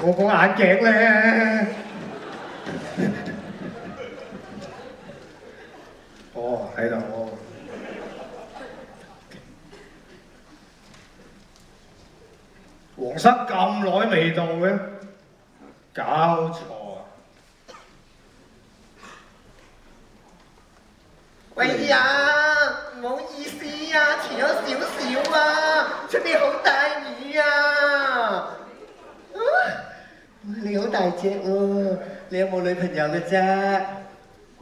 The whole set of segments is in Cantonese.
我個眼鏡咧，哦喺度。皇室咁耐未到嘅，搞錯啊！喂呀，唔好意思啊，遲咗少少啊，出邊好大雨啊！你好大隻喎，你有冇女朋友嘅啫？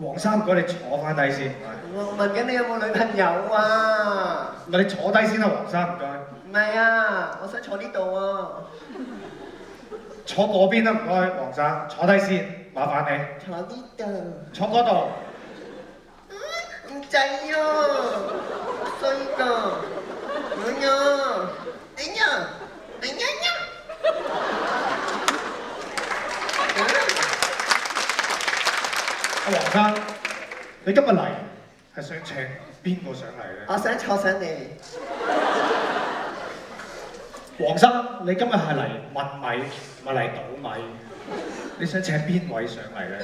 黃生唔該，你坐翻低先。我問緊你有冇女朋友啊？唔係你坐低先啦，黃生唔該。唔係啊，我想坐呢度啊。坐嗰邊啦，唔該，黃生，坐低先，麻煩你。坐呢度。坐嗰度。唔制啊，衰㗎。哎呀，哎呀，哎呀呀！阿黃生，你今日嚟係想請邊個上嚟嘅？我想坐上嚟。黃生，你今日係嚟問米，唔係嚟倒米。你想請邊位上嚟咧？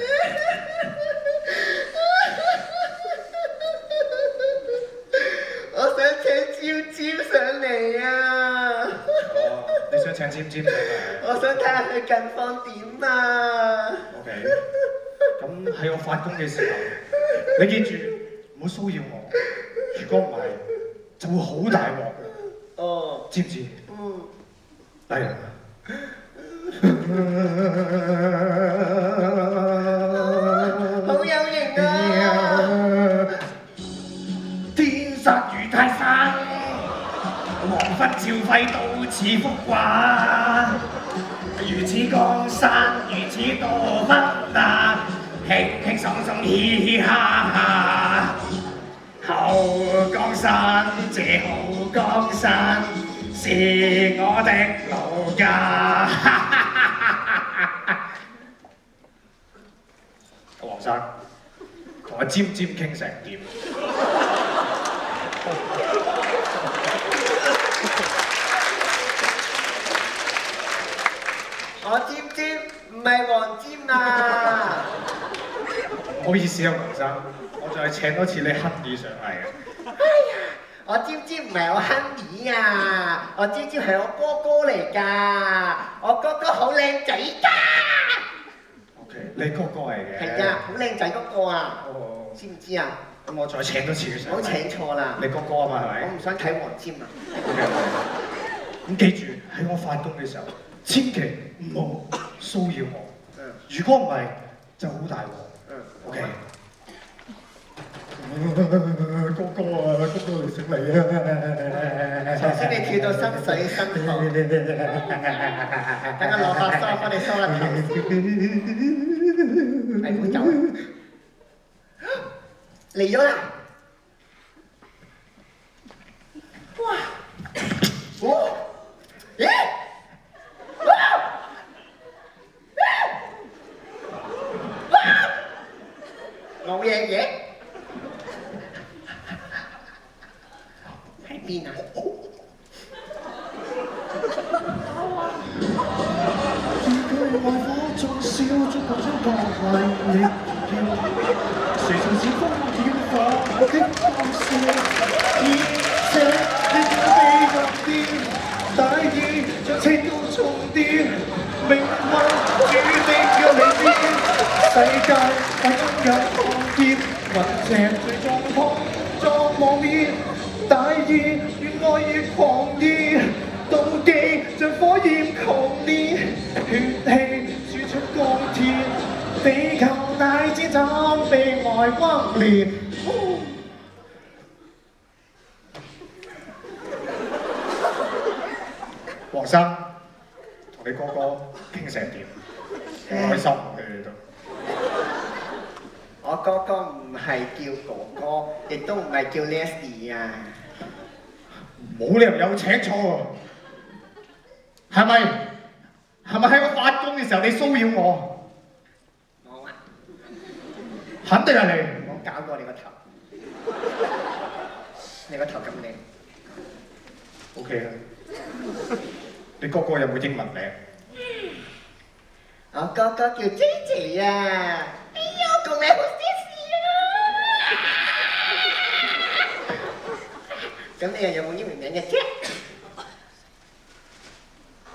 我想請尖尖上嚟啊！哦，你想請尖尖上嚟？我想睇下佢近況點啊 OK， 咁喺我發工嘅時候，你記住唔好騷擾我，如果唔係就會好大鑊嘅，哦，知唔知？嗯。嚟啦！好有型啊！天殺如泰山，黃昏照輝到似幅畫，如此江山，如此多芬啊，輕輕鬆鬆嘻嘻哈哈。後江山，這後江山是我的老家。黃生，同阿尖尖傾成點？我尖尖唔係黃尖啊！唔好意思啊，黃生，我再請多次你亨利上嚟啊！哎呀，我尖尖唔係我亨利啊，我尖尖係我哥哥嚟㗎，我哥哥好靚仔㗎。OK， 你哥哥嚟嘅。係啊，好靚仔嗰個啊，哦，知唔知啊？咁我再請多次佢上嚟。唔好請錯啦，你哥哥啊嘛係咪我唔想睇黃尖啊。 ？OK， 咁記住喺我發工嘅時候，千祈唔好騷擾我。如果唔係，就好大鑊。OK。哥哥啊，哥哥你醒嚟啊！頭先你跳到身水身汗，等我攞把梳幫你梳下頭先。係唔好走，嚟咗啦！哇！哦！咦？冇嘢嘅？喺邊啊？愛火中燒燭個張國為你叫，誰曾是風險化的當笑？而且你總比我啲大意，像青刀重疊，命運注定要離別。世界快終有狂劫，雲石最終碰撞磨滅，大意越愛越狂熱，妒忌像火焰狂烈，血氣輸出鋼鐵，地球大戰怎被愛轟烈？黃生，同你哥哥傾成點？開心佢哋都。我哥哥唔係叫哥哥，亦都唔係叫 Leslie 啊！冇理由有請錯喎，係咪？係咪喺我發工嘅時候你騷擾我？冇啊！肯定係你。我搞過你個頭。你個頭咁靚。OK 啦。你哥哥有冇英文名？我哥哥叫 JJ 啊！哎呦，個名好 sexy 啊！咁你又有冇英文名嘅啫？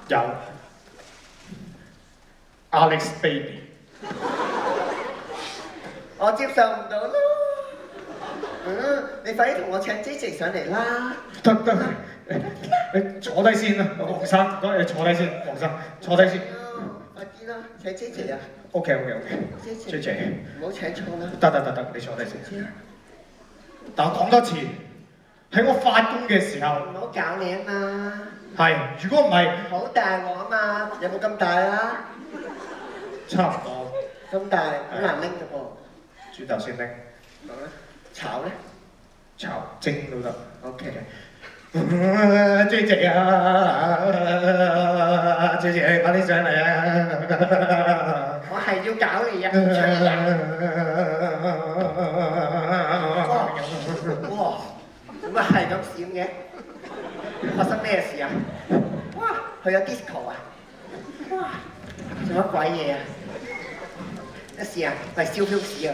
有 Alex Baby。我接受唔到咯。你快啲同我請 JJ 上嚟啦！得，你坐低先啦，黃生，唔該你坐低先，黃生坐低先。快啲啦，請 JJ 啊 OK。JJ，唔好請錯啦。得，你坐低先。但我講多次，喺我發工嘅時候，唔好搞你啊嘛！係，如果唔係，好大鑊啊嘛！有冇咁大啊？差唔多。咁大，好難拎嘅噃。轉頭先拎。好啦，炒咧？炒蒸都得。 OK。JJ 啊，JJ 快啲上嚟啊！我係要搞你啊！哇！點解係咁閃嘅？發生咩事啊？哇！去咗 disco 啊？哇！做乜鬼嘢啊？一試啊，係燒 fuse 啊！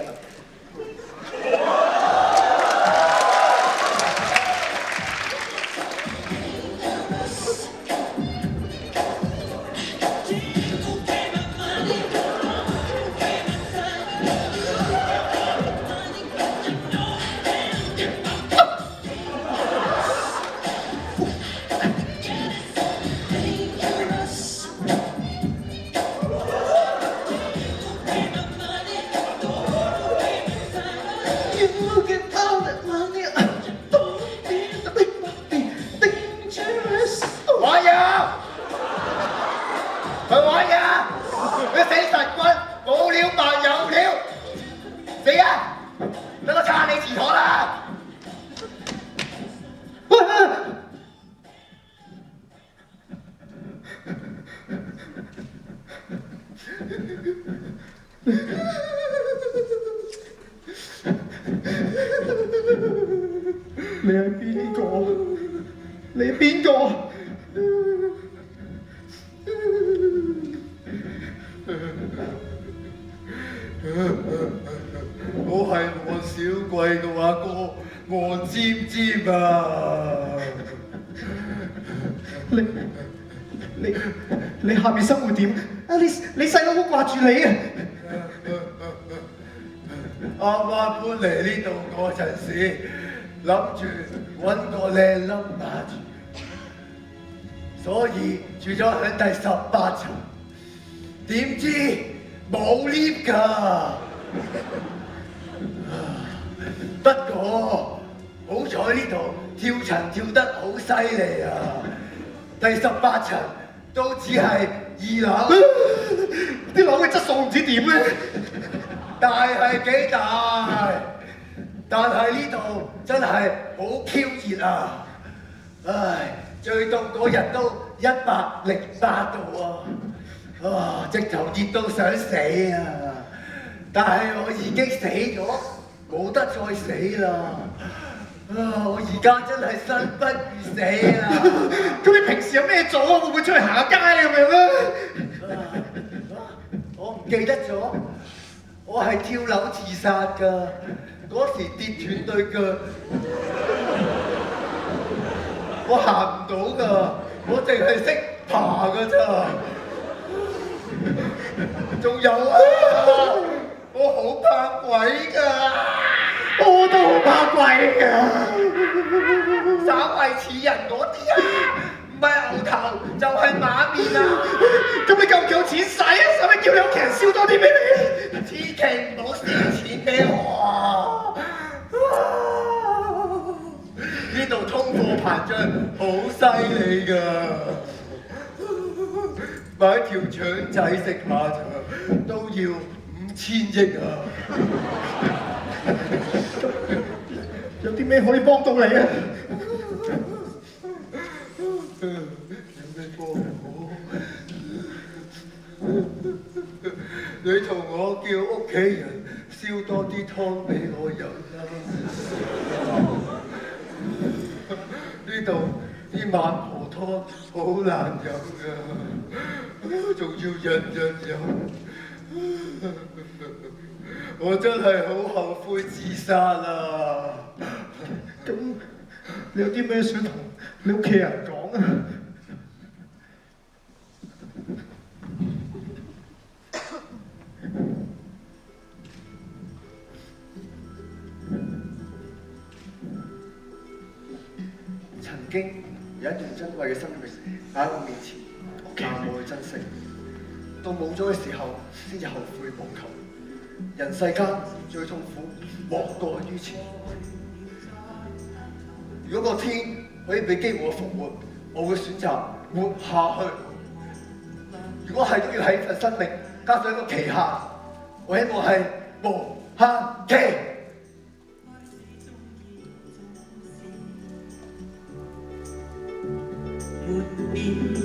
你係邊個？你係邊個？我係我小貴嘅阿哥，我尖尖啊！你下面生活點？啊你細佬好掛住你啊！啱啱搬嚟呢度嗰陣時，諗住揾個靚冧打住，所以住咗喺第18層。點知冇 lift 㗎？不過好彩呢度跳層跳得好犀利啊！第18層都只係2樓，啲樓嘅質素唔知點咧。大係幾大，但係呢度真係好 Q 熱啊！唉，最凍嗰日都108度啊！直頭熱到想死啊！但係我已經死咗，冇得再死啦！我而家真係生不如死啊！咁你平時有咩做啊？會唔會出去行下街咁樣咧？我唔記得咗，我係跳樓自殺㗎，嗰時跌斷對腳，我行唔到㗎，我淨係識爬㗎咋。仲有啊，我好怕鬼㗎，我都好怕鬼㗎，稍為似人嗰啲啊，唔係牛頭就係馬面啊！咁你夠唔夠錢使啊？使乜叫你屋企人燒多啲俾你？千祈唔好燒錢俾我啊！呢度通貨膨脹好犀利㗎，買條腸仔食下茶都要5000億啊！有啲咩可以幫到你啊？有咩幫我？你同我叫屋企人燒多啲湯俾我飲啦！道啲孟婆湯好難飲㗎，仲要日日飲，我真係好後悔自殺啊！咁你有啲咩想同你屋企人講啊？曾經有一段珍貴嘅生命擺喺我面前，但冇去珍惜，到冇咗嘅時候先至後悔莫及。人世間最痛苦莫過於此。如果個天可以俾機會我復活，我會選擇活下去。如果係都要喺份生命加上一個期限，我希望係無限期。沒變。